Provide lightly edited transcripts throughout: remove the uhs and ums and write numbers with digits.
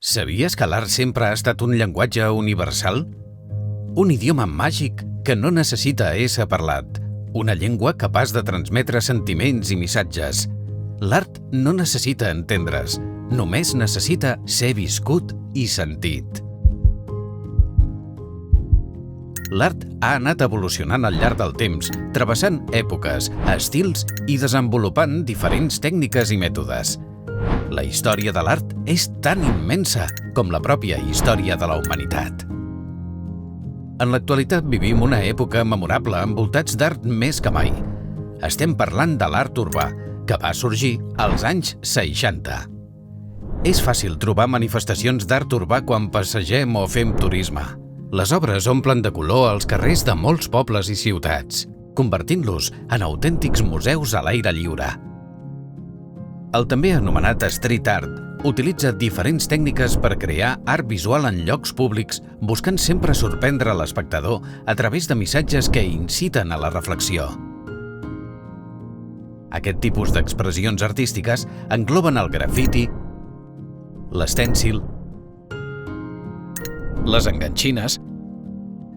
Sabies que l'art sempre ha estat un llenguatge universal? Un idioma màgic que no necessita ésser parlat. Una llengua capaç de transmetre sentiments i missatges. L'art no necessita entendre's, només necessita ser viscut i sentit. L'art ha anat evolucionant al llarg del temps, travessant èpoques, estils i desenvolupant diferents tècniques i mètodes. La història de l'art és tan immensa com la pròpia història de la humanitat. En l'actualitat vivim una època memorable envoltats d'art més que mai. Estem parlant de l'art urbà, que va sorgir als anys 60. És fàcil trobar manifestacions d'art urbà quan passegem o fem turisme. Les obres omplen de color els carrers de molts pobles i ciutats, convertint-los en autèntics museus a l'aire lliure. El també anomenat street art utilitza diferents tècniques per crear art visual en llocs públics, buscant sempre sorprendre l'espectador a través de missatges que inciten a la reflexió. Aquest tipus d'expressions artístiques engloben el grafiti, l'estèncil, les enganxines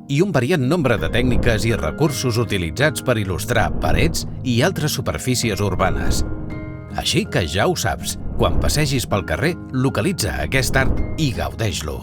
i un variat nombre de tècniques i recursos utilitzats per il·lustrar parets i altres superfícies urbanes. Així que ja ho saps, quan passegis pel carrer, localitza aquest art i gaudeix-lo.